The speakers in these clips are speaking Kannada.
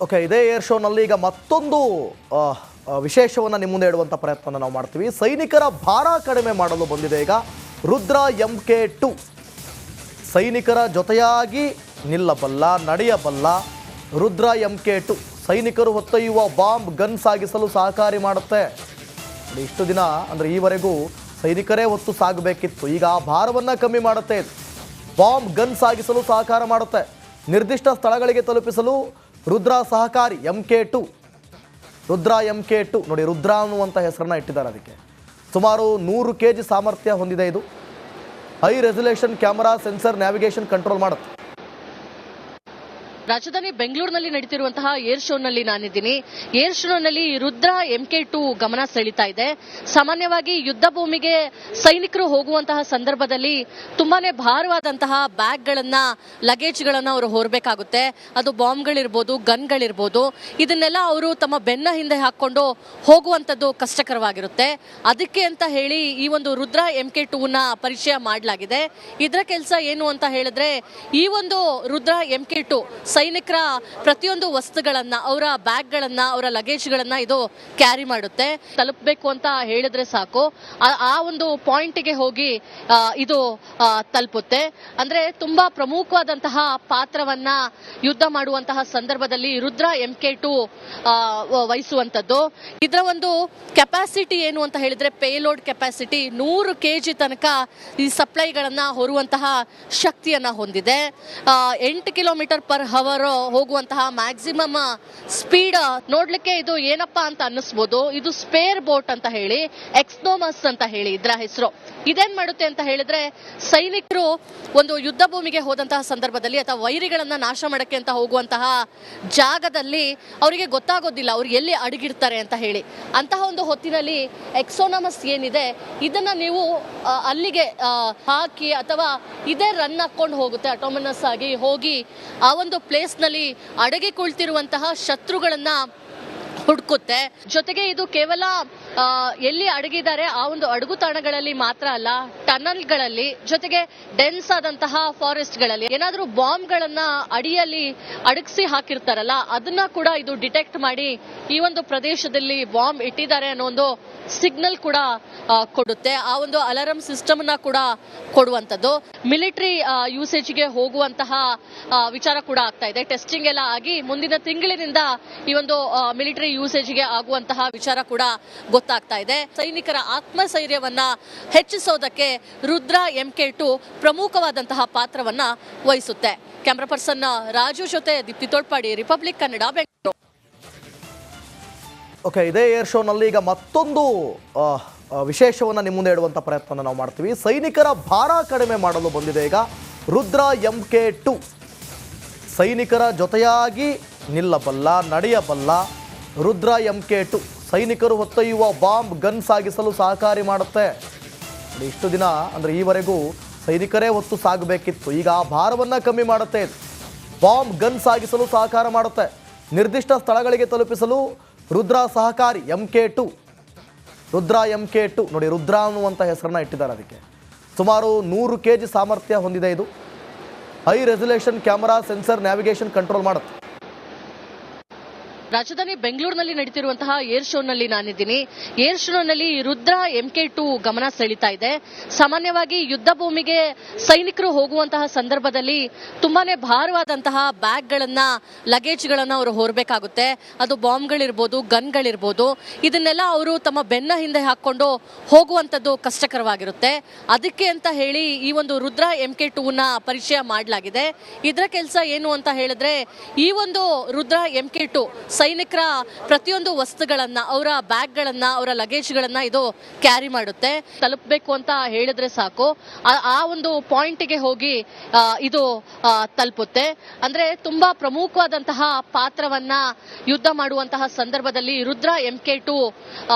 ಓಕೆ, ಇದೇ ಏರ್ ಶೋನಲ್ಲಿ ಈಗ ಮತ್ತೊಂದು ವಿಶೇಷವನ್ನು ನಿಮ್ಮ ಮುಂದೆ ಇಡುವಂಥ ಪ್ರಯತ್ನ ನಾವು ಮಾಡ್ತೀವಿ. ಸೈನಿಕರ ಭಾರ ಕಡಿಮೆ ಮಾಡಲು ಬಂದಿದೆ ಈಗ ರುದ್ರ MK2. ಸೈನಿಕರ ಜೊತೆಯಾಗಿ ನಿಲ್ಲಬಲ್ಲ, ನಡೆಯಬಲ್ಲ ರುದ್ರ MK2 ಸೈನಿಕರು ಹೊತ್ತೊಯ್ಯುವ ಬಾಂಬ್ ಗನ್ ಸಾಗಿಸಲು ಸಹಕಾರಿ ಮಾಡುತ್ತೆ. ಇಷ್ಟು ದಿನ ಅಂದರೆ ಈವರೆಗೂ ಸೈನಿಕರೇ ಹೊತ್ತು ಸಾಗಬೇಕಿತ್ತು. ಈಗ ಆ ಭಾರವನ್ನು ಕಮ್ಮಿ ಮಾಡುತ್ತೆ. ಬಾಂಬ್ ಗನ್ ಸಾಗಿಸಲು ಸಹಕಾರ ಮಾಡುತ್ತೆ. ನಿರ್ದಿಷ್ಟ ಸ್ಥಳಗಳಿಗೆ ತಲುಪಿಸಲು ರುದ್ರ ಸಹಕಾರಿ MK2. ರುದ್ರ MK2 ನೋಡಿ, ರುದ್ರ ಅನ್ನುವಂಥ ಹೆಸರನ್ನ ಇಟ್ಟಿದ್ದಾರೆ. ಅದಕ್ಕೆ ಸುಮಾರು 100 kg ಸಾಮರ್ಥ್ಯ ಹೊಂದಿದೆ. ಇದು high resolution camera, sensor, navigation control ಮಾಡುತ್ತೆ. ರಾಜಧಾನಿ ಬೆಂಗಳೂರಿನಲ್ಲಿ ನಡೀತಿರುವಂತಹ ಏರ್ ಶೋನಲ್ಲಿ ನಾನಿದ್ದೀನಿ. ಏರ್ ಶೋನಲ್ಲಿ ರುದ್ರ MK2 ಗಮನ ಸೆಳೀತಾ ಇದೆ. ಸಾಮಾನ್ಯವಾಗಿ ಯುದ್ಧ ಭೂಮಿಗೆ ಸೈನಿಕರು ಹೋಗುವಂತಹ ಸಂದರ್ಭದಲ್ಲಿ ತುಂಬಾನೇ ಭಾರವಾದಂತಹ ಬ್ಯಾಗ್ಗಳನ್ನ, ಲಗೇಜ್ಗಳನ್ನ ಅವರು ಹೊರಬೇಕಾಗುತ್ತೆ. ಅದು ಬಾಂಬ್ಗಳಿರ್ಬೋದು, ಗನ್ಗಳಿರ್ಬೋದು. ಇದನ್ನೆಲ್ಲ ಅವರು ತಮ್ಮ ಬೆನ್ನ ಹಿಂದೆ ಹಾಕೊಂಡು ಹೋಗುವಂಥದ್ದು ಕಷ್ಟಕರವಾಗಿರುತ್ತೆ. ಅದಕ್ಕೆ ಅಂತ ಹೇಳಿ ಈ ಒಂದು ರುದ್ರ MK2ನ ಪರಿಚಯ ಮಾಡಲಾಗಿದೆ. ಇದರ ಕೆಲಸ ಏನು ಅಂತ ಹೇಳಿದ್ರೆ, ಈ ಒಂದು ರುದ್ರ MK2 ಸೈನಿಕರ ಪ್ರತಿಯೊಂದು ವಸ್ತುಗಳನ್ನ, ಅವರ ಬ್ಯಾಗ್ಗಳನ್ನ, ಅವರ ಲಗೇಜ್ಗಳನ್ನ ಇದು ಕ್ಯಾರಿ ಮಾಡುತ್ತೆ. ತಲುಪಬೇಕು ಅಂತ ಹೇಳಿದ್ರೆ ಸಾಕು, ಆ ಒಂದು ಪಾಯಿಂಟ್ಗೆ ಹೋಗಿ ಇದು ತಲುಪುತ್ತೆ. ಅಂದ್ರೆ ತುಂಬಾ ಪ್ರಮುಖವಾದಂತಹ ಪಾತ್ರವನ್ನ ಯುದ್ಧ ಮಾಡುವಂತಹ ಸಂದರ್ಭದಲ್ಲಿ ರುದ್ರ MK2 ವಹಿಸುವಂತದ್ದು. ಇದರ ಒಂದು ಕೆಪಾಸಿಟಿ ಏನು ಅಂತ ಹೇಳಿದ್ರೆ, ಪೇಲೋಡ್ ಕೆಪಾಸಿಟಿ 100 kg ತನಕ ಈ ಸಪ್ಲೈಗಳನ್ನ ಹೊರುವಂತಹ ಶಕ್ತಿಯನ್ನ ಹೊಂದಿದೆ. 8 km/h ಹೋಗುವಂತಹ ಮ್ಯಾಕ್ಸಿಮಮ್ ಸ್ಪೀಡ್ ನೋಡ್ಲಿಕ್ಕೆ ಇದು ಏನಪ್ಪಾ ಅಂತ ಅನ್ನಿಸ್ಬೋದು. ಇದು ಸ್ಪೇರ್ ಬೋಟ್ ಅಂತ ಹೇಳಿ, ಎಕ್ಸ್ನೋಮಸ್ ಅಂತ ಹೇಳಿ ಇದರ ಹೆಸರು. ಇದೇನ್ ಮಾಡುತ್ತೆ ಅಂತ ಹೇಳಿದ್ರೆ, ಸೈನಿಕರು ಒಂದು ಯುದ್ಧ ಭೂಮಿಗೆ ಹೋದಂತಹ ಸಂದರ್ಭದಲ್ಲಿ ಅಥವಾ ವೈರಿಗಳನ್ನ ನಾಶ ಮಾಡಕ್ಕೆ ಅಂತ ಹೋಗುವಂತಹ ಜಾಗದಲ್ಲಿ ಅವರಿಗೆ ಗೊತ್ತಾಗೋದಿಲ್ಲ ಅವ್ರು ಎಲ್ಲಿ ಅಡಗಿರ್ತಾರೆ ಅಂತ ಹೇಳಿ. ಅಂತಹ ಒಂದು ಹೊತ್ತಿನಲ್ಲಿ ಎಕ್ಸೋನಮಸ್ ಏನಿದೆ ಇದನ್ನ ನೀವು ಅಲ್ಲಿಗೆ ಹಾಕಿ ಅಥವಾ ಇದೇ ರನ್ ಹಾಕೊಂಡು ಹೋಗುತ್ತೆ, ಆಟೋಮನಸ್ ಆಗಿ ಹೋಗಿ ಆ ಒಂದು ಪ್ಲೇಸ್ ನಲ್ಲಿ ಅಡಗಿ ಕುಳಿತಿರುವಂತಹ ಶತ್ರುಗಳನ್ನ ಹುಡುಕುತ್ತೆ. ಜೊತೆಗೆ ಇದು ಕೇವಲ ಎಲ್ಲಿ ಅಡಗಿದ್ದಾರೆ ಆ ಒಂದು ಅಡಗುತಾಣಗಳಲ್ಲಿ ಮಾತ್ರ ಅಲ್ಲ, ಟನಲ್ಗಳಲ್ಲಿ, ಜೊತೆಗೆ ಡೆನ್ಸ್ ಆದಂತಹ ಫಾರೆಸ್ಟ್ ಗಳಲ್ಲಿ ಏನಾದ್ರೂ ಬಾಂಬ್ ಗಳನ್ನ ಅಡಿಯಲ್ಲಿ ಅಡಗಿಸಿ ಹಾಕಿರ್ತಾರಲ್ಲ, ಅದನ್ನ ಕೂಡ ಇದು ಡಿಟೆಕ್ಟ್ ಮಾಡಿ ಈ ಒಂದು ಪ್ರದೇಶದಲ್ಲಿ ಬಾಂಬ್ ಇಟ್ಟಿದ್ದಾರೆ ಅನ್ನೋ ಒಂದು ಸಿಗ್ನಲ್ ಕೂಡ ಕೊಡುತ್ತೆ. ಆ ಒಂದು ಅಲಾರಂ ಸಿಸ್ಟಮ್ ನ ಕೂಡ ಕೊಡುವಂತದ್ದು. ಮಿಲಿಟರಿ ಯೂಸೇಜ್ಗೆ ಹೋಗುವಂತಹ ವಿಚಾರ ಕೂಡ ಆಗ್ತಾ ಇದೆ. ಟೆಸ್ಟಿಂಗ್ ಎಲ್ಲ ಆಗಿ ಮುಂದಿನ ತಿಂಗಳಿನಿಂದ ಈ ಒಂದು ಮಿಲಿಟರಿ ಯೂಸೇಜ್ಗೆ ಆಗುವಂತಹ ವಿಚಾರ ಕೂಡ ಗೊತ್ತಾಗ್ತಾ ಇದೆ. ಸೈನಿಕರ ಆತ್ಮಸ್ಥೈರ್ಯವನ್ನ ಹೆಚ್ಚಿಸೋದಕ್ಕೆ ರುದ್ರ MK2 ಪ್ರಮುಖವಾದಂತಹ ಪಾತ್ರವನ್ನ ವಹಿಸುತ್ತೆ. ಕ್ಯಾಮರಾ ಪರ್ಸನ್ ರಾಜು ಜೊತೆ ದೀಪ್ತಿ ತೋಡ್ಪಾಡಿ, ರಿಪಬ್ಲಿಕ್ ಕನ್ನಡ, ಬೆಂಗಳೂರು. ಓಕೆ, ಇದೇ ಏರ್ ಶೋನಲ್ಲಿ ಈಗ ಮತ್ತೊಂದು ವಿಶೇಷವನ್ನು ನಿಮ್ಮ ಮುಂದೆ ಇಡುವಂಥ ಪ್ರಯತ್ನ ನಾವು ಮಾಡ್ತೀವಿ. ಸೈನಿಕರ ಭಾರ ಕಡಿಮೆ ಮಾಡಲು ಬಂದಿದೆ ಈಗ ರುದ್ರ MK2. ಸೈನಿಕರ ಜೊತೆಯಾಗಿ ನಿಲ್ಲಬಲ್ಲ, ನಡೆಯಬಲ್ಲ ರುದ್ರ MK2 ಸೈನಿಕರು ಹೊತ್ತೊಯ್ಯುವ ಬಾಂಬ್ ಗನ್ ಸಾಗಿಸಲು ಸಹಕಾರಿ ಮಾಡುತ್ತೆ. ಇಷ್ಟು ದಿನ ಅಂದರೆ ಈವರೆಗೂ ಸೈನಿಕರೇ ಹೊತ್ತು ಸಾಗಬೇಕಿತ್ತು. ಈಗ ಆ ಭಾರವನ್ನು ಕಮ್ಮಿ ಮಾಡುತ್ತೆ. ಬಾಂಬ್ ಗನ್ ಸಾಗಿಸಲು ಸಹಕಾರ ಮಾಡುತ್ತೆ. ನಿರ್ದಿಷ್ಟ ಸ್ಥಳಗಳಿಗೆ ತಲುಪಿಸಲು ರುದ್ರ ಸಹಕಾರಿ MK2. ರುದ್ರ MK2 ನೋಡಿ, ರುದ್ರ ಅನ್ನುವಂಥ ಹೆಸರನ್ನ ಇಟ್ಟಿದ್ದಾರೆ. ಅದಕ್ಕೆ ಸುಮಾರು 100 kg ಸಾಮರ್ಥ್ಯ ಹೊಂದಿದೆ. ಇದು high resolution camera, sensor, navigation control ಮಾಡುತ್ತೆ. ರಾಜಧಾನಿ ಬೆಂಗಳೂರಿನಲ್ಲಿ ನಡೀತಿರುವಂತಹ ಏರ್ ಶೋನಲ್ಲಿ ನಾನಿದ್ದೀನಿ. ಏರ್ ಶೋನಲ್ಲಿ ರುದ್ರ MK2 ಗಮನ ಸೆಳೀತಾ ಇದೆ. ಸಾಮಾನ್ಯವಾಗಿ ಯುದ್ಧ ಭೂಮಿಗೆ ಸೈನಿಕರು ಹೋಗುವಂತಹ ಸಂದರ್ಭದಲ್ಲಿ ತುಂಬಾನೇ ಭಾರವಾದಂತಹ ಬ್ಯಾಗ್ಗಳನ್ನ, ಲಗೇಜ್ಗಳನ್ನ ಅವರು ಹೊರಬೇಕಾಗುತ್ತೆ. ಅದು ಬಾಂಬ್ಗಳಿರ್ಬೋದು, ಗನ್ಗಳಿರ್ಬೋದು. ಇದನ್ನೆಲ್ಲ ಅವರು ತಮ್ಮ ಬೆನ್ನ ಹಿಂದೆ ಹಾಕೊಂಡು ಹೋಗುವಂಥದ್ದು ಕಷ್ಟಕರವಾಗಿರುತ್ತೆ. ಅದಕ್ಕೆ ಅಂತ ಹೇಳಿ ಈ ಒಂದು ರುದ್ರ MK2ನ ಪರಿಚಯ ಮಾಡಲಾಗಿದೆ. ಇದರ ಕೆಲಸ ಏನು ಅಂತ ಹೇಳಿದ್ರೆ, ಈ ಒಂದು ರುದ್ರ MK2 ಸೈನಿಕರ ಪ್ರತಿಯೊಂದು ವಸ್ತುಗಳನ್ನ, ಅವರ ಬ್ಯಾಗ್ಗಳನ್ನ, ಅವರ ಲಗೇಜ್ಗಳನ್ನ ಇದು ಕ್ಯಾರಿ ಮಾಡುತ್ತೆ. ತಲುಪಬೇಕು ಅಂತ ಹೇಳಿದ್ರೆ ಸಾಕು, ಆ ಒಂದು ಪಾಯಿಂಟ್ಗೆ ಹೋಗಿ ಇದು ತಲುಪುತ್ತೆ. ಅಂದ್ರೆ ತುಂಬಾ ಪ್ರಮುಖವಾದಂತಹ ಪಾತ್ರವನ್ನ ಯುದ್ಧ ಮಾಡುವಂತಹ ಸಂದರ್ಭದಲ್ಲಿ ರುದ್ರ MK2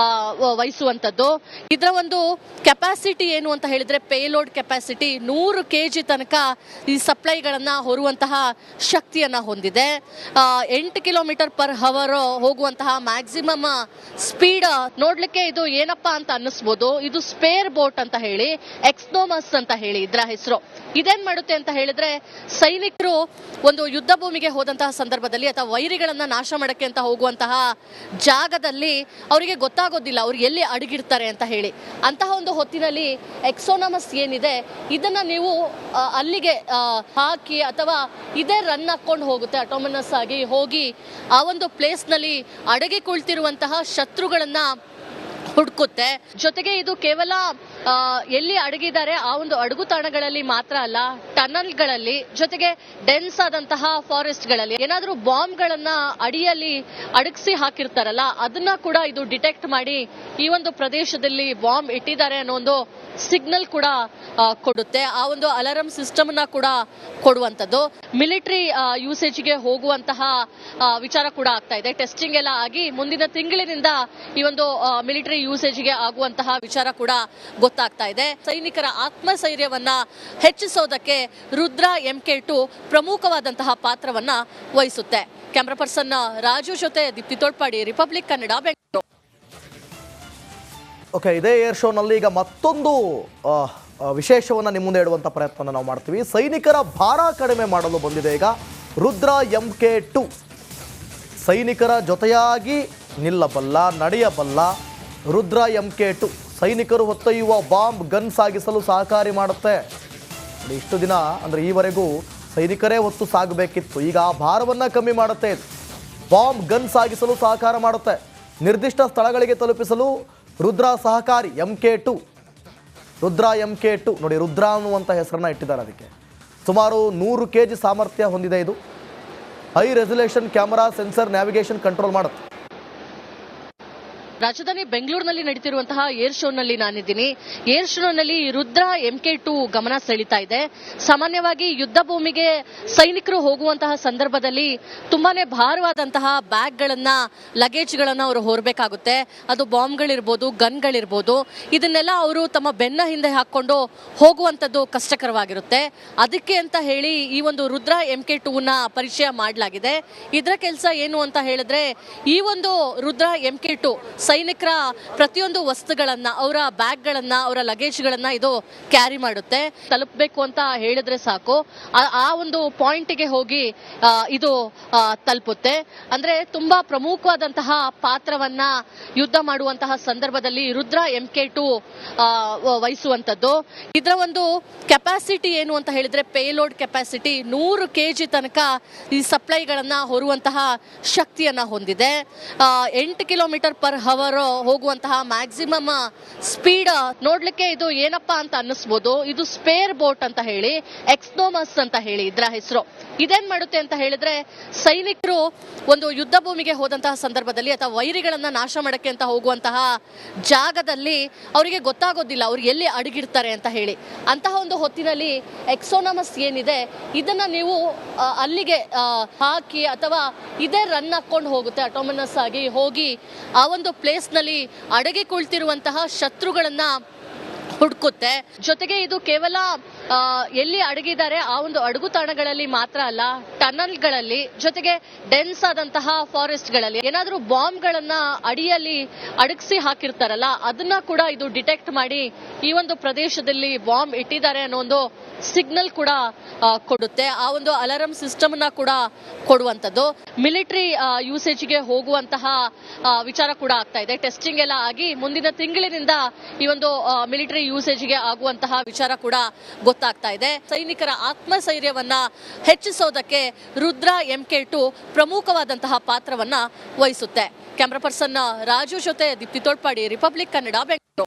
ವಹಿಸುವಂತದ್ದು. ಇದರ ಒಂದು ಕೆಪಾಸಿಟಿ ಏನು ಅಂತ ಹೇಳಿದ್ರೆ, ಪೇಲೋಡ್ ಕೆಪಾಸಿಟಿ 100 kg ತನಕ ಈ ಸಪ್ಲೈಗಳನ್ನ ಹೊರುವಂತಹ ಶಕ್ತಿಯನ್ನ ಹೊಂದಿದೆ. 8 km/h ಹವರ್ ಹೋಗುವಂತಹ ಮ್ಯಾಕ್ಸಿಮಮ್ ಸ್ಪೀಡ್ ನೋಡ್ಲಿಕ್ಕೆ ಇದು ಏನಪ್ಪಾ ಅಂತ ಅನ್ನಿಸ್ಬೋದು. ಇದು ಸ್ಪೇರ್ ಬೋಟ್ ಅಂತ ಹೇಳಿ, ಎಕ್ಸ್ನೋಮಸ್ ಅಂತ ಹೇಳಿ ಇದರ ಹೆಸರು. ಇದೇನ್ ಮಾಡುತ್ತೆ ಅಂತ ಹೇಳಿದ್ರೆ, ಸೈನಿಕರು ಒಂದು ಯುದ್ಧ ಭೂಮಿಗೆ ಹೋದಂತಹ ಸಂದರ್ಭದಲ್ಲಿ ಅಥವಾ ವೈರಿಗಳನ್ನ ನಾಶ ಮಾಡಕ್ಕೆ ಅಂತ ಹೋಗುವಂತಹ ಜಾಗದಲ್ಲಿ ಅವರಿಗೆ ಗೊತ್ತಾಗೋದಿಲ್ಲ ಅವ್ರು ಎಲ್ಲಿ ಅಡಗಿರ್ತಾರೆ ಅಂತ ಹೇಳಿ. ಅಂತಹ ಒಂದು ಹೊತ್ತಿನಲ್ಲಿ ಎಕ್ಸೋನಮಸ್ ಏನಿದೆ ಇದನ್ನ ನೀವು ಅಲ್ಲಿಗೆ ಹಾಕಿ ಅಥವಾ ಇದೇ ರನ್ ಹಾಕೊಂಡು ಹೋಗುತ್ತೆ, ಆಟೋಮನಸ್ ಆಗಿ ಹೋಗಿ ಆ ಒಂದು ಪ್ಲೇಸ್ ನಲ್ಲಿ ಅಡಗಿ ಕುಳಿತಿರುವಂತಹ ಶತ್ರುಗಳನ್ನ ಹುಡುಕುತ್ತೆ. ಜೊತೆಗೆ ಇದು ಕೇವಲ ಎಲ್ಲಿ ಅಡಗಿದ್ದಾರೆ ಆ ಒಂದು ಅಡಗುತಾಣಗಳಲ್ಲಿ ಮಾತ್ರ ಅಲ್ಲ, ಟನಲ್ಗಳಲ್ಲಿ, ಜೊತೆಗೆ ಡೆನ್ಸ್ ಆದಂತಹ ಫಾರೆಸ್ಟ್ ಗಳಲ್ಲಿ ಏನಾದ್ರೂ ಬಾಂಬ್ ಗಳನ್ನ ಅಡಿಯಲ್ಲಿ ಅಡಗಿಸಿ ಹಾಕಿರ್ತಾರಲ್ಲ ಅದನ್ನ ಕೂಡ ಇದು ಡಿಟೆಕ್ಟ್ ಮಾಡಿ ಈ ಒಂದು ಪ್ರದೇಶದಲ್ಲಿ ಬಾಂಬ್ ಇಟ್ಟಿದ್ದಾರೆ ಅನ್ನೋ ಒಂದು ಸಿಗ್ನಲ್ ಕೂಡ ಕೊಡುತ್ತೆ. ಆ ಒಂದು ಅಲಾರಂ ಸಿಸ್ಟಮ್ ನ ಕೂಡ ಕೊಡುವಂತದ್ದು. ಮಿಲಿಟರಿ ಯೂಸೇಜ್ಗೆ ಹೋಗುವಂತಹ ವಿಚಾರ ಕೂಡ ಆಗ್ತಾ ಇದೆ. ಟೆಸ್ಟಿಂಗ್ ಎಲ್ಲ ಆಗಿ ಮುಂದಿನ ತಿಂಗಳಿನಿಂದ ಈ ಒಂದು ಮಿಲಿಟರಿ ಯೂಸೇಜ್ಗೆ ಆಗುವಂತಹ ವಿಚಾರ ಕೂಡ ಗೊತ್ತಾಗ್ತಾ ಇದೆ. ಸೈನಿಕರ ಆತ್ಮಸ್ಥೈರ್ಯವನ್ನ ಹೆಚ್ಚಿಸೋದಕ್ಕೆ ರುದ್ರ MK2 ಪ್ರಮುಖವಾದಂತಹ ಪಾತ್ರವನ್ನ ವಹಿಸುತ್ತೆ. ಕ್ಯಾಮರಾ ಪರ್ಸನ್ ರಾಜು ಜೊತೆ ದೀಪ್ತಿ ತೋಳ್ಪಾಡಿ, ರಿಪಬ್ಲಿಕ್ ಕನ್ನಡ, ಬೆಂಗಳೂರು. ಓಕೆ, ಇದೇ ಏರ್ ಶೋನಲ್ಲಿ ಈಗ ಮತ್ತೊಂದು ವಿಶೇಷವನ್ನು ನಿಮ್ಮ ಮುಂದೆ ಇಡುವಂಥ ಪ್ರಯತ್ನ ನಾವು ಮಾಡ್ತೀವಿ. ಸೈನಿಕರ ಭಾರ ಕಡಿಮೆ ಮಾಡಲು ಬಂದಿದೆ ಈಗ ರುದ್ರ MK2. ಸೈನಿಕರ ಜೊತೆಯಾಗಿ ನಿಲ್ಲಬಲ್ಲ, ನಡೆಯಬಲ್ಲ ರುದ್ರ MK2 ಸೈನಿಕರು ಹೊತ್ತೊಯ್ಯುವ ಬಾಂಬ್ ಗನ್ ಸಾಗಿಸಲು ಸಹಕಾರಿ ಮಾಡುತ್ತೆ. ಇಷ್ಟು ದಿನ ಅಂದರೆ ಈವರೆಗೂ ಸೈನಿಕರೇ ಹೊತ್ತು ಸಾಗಬೇಕಿತ್ತು, ಈಗ ಆ ಭಾರವನ್ನು ಕಮ್ಮಿ ಮಾಡುತ್ತೆ. ಬಾಂಬ್ ಗನ್ ಸಾಗಿಸಲು ಸಹಕಾರ ಮಾಡುತ್ತೆ. ನಿರ್ದಿಷ್ಟ ಸ್ಥಳಗಳಿಗೆ ತಲುಪಿಸಲು ರುದ್ರ ಸಹಕಾರಿ. MK2 ರುದ್ರ MK2 ನೋಡಿ, ರುದ್ರ ಅನ್ನುವಂಥ ಹೆಸರನ್ನ ಇಟ್ಟಿದ್ದಾರೆ ಅದಕ್ಕೆ. ಸುಮಾರು 100 kg ಸಾಮರ್ಥ್ಯ ಹೊಂದಿದೆ. ಇದು high resolution camera, sensor, navigation control ಮಾಡುತ್ತೆ. ರಾಜಧಾನಿ ಬೆಂಗಳೂರಿನಲ್ಲಿ ನಡೀತಿರುವಂತಹ ಏರ್ ಶೋನಲ್ಲಿ ನಾನಿದ್ದೀನಿ. ಏರ್ ಶೋನಲ್ಲಿ ರುದ್ರ MK2 ಗಮನ ಸೆಳೀತಾ ಇದೆ. ಸಾಮಾನ್ಯವಾಗಿ ಯುದ್ಧ ಭೂಮಿಗೆ ಸೈನಿಕರು ಹೋಗುವಂತಹ ಸಂದರ್ಭದಲ್ಲಿ ತುಂಬಾನೇ ಭಾರವಾದಂತಹ ಬ್ಯಾಗ್ಗಳನ್ನ, ಲಗೇಜ್ಗಳನ್ನ ಅವರು ಹೊರಬೇಕಾಗುತ್ತೆ. ಅದು ಬಾಂಬ್ಗಳಿರ್ಬೋದು, ಗನ್ಗಳಿರ್ಬೋದು, ಇದನ್ನೆಲ್ಲ ಅವರು ತಮ್ಮ ಬೆನ್ನ ಹಿಂದೆ ಹಾಕೊಂಡು ಹೋಗುವಂಥದ್ದು ಕಷ್ಟಕರವಾಗಿರುತ್ತೆ. ಅದಕ್ಕೆ ಅಂತ ಹೇಳಿ ಈ ಒಂದು ರುದ್ರ MK2ನ ಪರಿಚಯ ಮಾಡಲಾಗಿದೆ. ಇದರ ಕೆಲಸ ಏನು ಅಂತ ಹೇಳಿದ್ರೆ, ಈ ಒಂದು ರುದ್ರ MK2 ಸೈನಿಕರ ಪ್ರತಿಯೊಂದು ವಸ್ತುಗಳನ್ನ, ಅವರ ಬ್ಯಾಗ್ಗಳನ್ನ, ಅವರ ಲಗೇಜ್ಗಳನ್ನ ಇದು ಕ್ಯಾರಿ ಮಾಡುತ್ತೆ. ತಲುಪಬೇಕು ಅಂತ ಹೇಳಿದ್ರೆ ಸಾಕು, ಆ ಒಂದು ಪಾಯಿಂಟ್ಗೆ ಹೋಗಿ ಇದು ತಲುಪುತ್ತೆ. ಅಂದ್ರೆ ತುಂಬಾ ಪ್ರಮುಖವಾದಂತಹ ಪಾತ್ರವನ್ನ ಯುದ್ಧ ಮಾಡುವಂತಹ ಸಂದರ್ಭದಲ್ಲಿ ರುದ್ರ MK2 ವಹಿಸುವಂತದ್ದು. ಇದರ ಒಂದು ಕೆಪಾಸಿಟಿ ಏನು ಅಂತ ಹೇಳಿದ್ರೆ, ಪೇಲೋಡ್ ಕೆಪಾಸಿಟಿ 100 kg ತನಕ ಈ ಸಪ್ಲೈಗಳನ್ನ ಹೊರುವಂತಹ ಶಕ್ತಿಯನ್ನ ಹೊಂದಿದೆ. 8 km/h ಹೋಗುವಂತಹ ಮ್ಯಾಕ್ಸಿಮಮ್ ಸ್ಪೀಡ್ ನೋಡ್ಲಿಕ್ಕೆ ಇದು ಏನಪ್ಪಾ ಅಂತ ಅನ್ನಿಸ್ಬೋದು. ಇದು ಸ್ಪೇರ್ ಬೋಟ್ ಅಂತ ಹೇಳಿ, ಎಕ್ಸ್ನೋಮಸ್ ಅಂತ ಹೇಳಿ ಇದರ ಹೆಸರು. ಇದೇನ್ ಮಾಡುತ್ತೆ ಅಂತ ಹೇಳಿದ್ರೆ, ಸೈನಿಕರು ಒಂದು ಯುದ್ಧ ಭೂಮಿಗೆ ಹೋದಂತಹ ಸಂದರ್ಭದಲ್ಲಿ ಅಥವಾ ವೈರಿಗಳನ್ನ ನಾಶ ಮಾಡಕ್ಕೆ ಅಂತ ಹೋಗುವಂತಹ ಜಾಗದಲ್ಲಿ ಅವರಿಗೆ ಗೊತ್ತಾಗೋದಿಲ್ಲ ಅವ್ರು ಎಲ್ಲಿ ಅಡಗಿರ್ತಾರೆ ಅಂತ ಹೇಳಿ. ಅಂತಹ ಒಂದು ಹೊತ್ತಿನಲ್ಲಿ ಎಕ್ಸೋನಮಸ್ ಏನಿದೆ ಇದನ್ನ ನೀವು ಅಲ್ಲಿಗೆ ಹಾಕಿ ಅಥವಾ ಇದೇ ರನ್ ಹಾಕೊಂಡು ಹೋಗುತ್ತೆ, ಆಟೋಮನಸ್ ಆಗಿ ಹೋಗಿ ಆ ಒಂದು ಪ್ಲೇಸ್ ನಲ್ಲಿ ಅಡಗಿ ಕುಳಿತಿರುವಂತಹ ಶತ್ರುಗಳನ್ನ ಹುಡುಕುತ್ತೆ. ಜೊತೆಗೆ ಇದು ಕೇವಲ ಎಲ್ಲಿ ಅಡಗಿದ್ದಾರೆ ಆ ಒಂದು ಅಡಗುತಾಣಗಳಲ್ಲಿ ಮಾತ್ರ ಅಲ್ಲ, ಟನಲ್ಗಳಲ್ಲಿ, ಜೊತೆಗೆ ಡೆನ್ಸ್ ಆದಂತಹ ಫಾರೆಸ್ಟ್ ಗಳಲ್ಲಿ ಏನಾದ್ರೂ ಬಾಂಬ್ ಗಳನ್ನ ಅಡಿಯಲ್ಲಿ ಅಡಗಿಸಿ ಹಾಕಿರ್ತಾರಲ್ಲ ಅದನ್ನ ಕೂಡ ಇದು ಡಿಟೆಕ್ಟ್ ಮಾಡಿ ಈ ಒಂದು ಪ್ರದೇಶದಲ್ಲಿ ಬಾಂಬ್ ಇಟ್ಟಿದ್ದಾರೆ ಅನ್ನೋ ಒಂದು ಸಿಗ್ನಲ್ ಕೂಡ ಕೊಡುತ್ತೆ. ಆ ಒಂದು ಅಲಾರಂ ಸಿಸ್ಟಮ್ ನ ಕೂಡ ಕೊಡುವಂತದ್ದು. ಮಿಲಿಟರಿ ಯೂಸೇಜ್ಗೆ ಹೋಗುವಂತಹ ವಿಚಾರ ಕೂಡ ಆಗ್ತಾ ಇದೆ. ಟೆಸ್ಟಿಂಗ್ ಎಲ್ಲ ಆಗಿ ಮುಂದಿನ ತಿಂಗಳಿನಿಂದ ಈ ಒಂದು ಮಿಲಿಟರಿ ಯೂಸೇಜ್ಗೆ ಆಗುವಂತಹ ವಿಚಾರ ಕೂಡ ಗೊತ್ತಾಗ್ತಾ ಇದೆ. ಸೈನಿಕರ ಆತ್ಮಸ್ಥೈರ್ಯವನ್ನ ಹೆಚ್ಚಿಸೋದಕ್ಕೆ ರುದ್ರ MK2 ಪ್ರಮುಖವಾದಂತಹ ಪಾತ್ರವನ್ನ ವಹಿಸುತ್ತೆ. ಕ್ಯಾಮರಾ ಪರ್ಸನ್ ರಾಜು ಜೊತೆ ದೀಪ್ತಿ ತೋಳ್ಪಾಡಿ, ರಿಪಬ್ಲಿಕ್ ಕನ್ನಡ, ಬೆಂಗಳೂರು.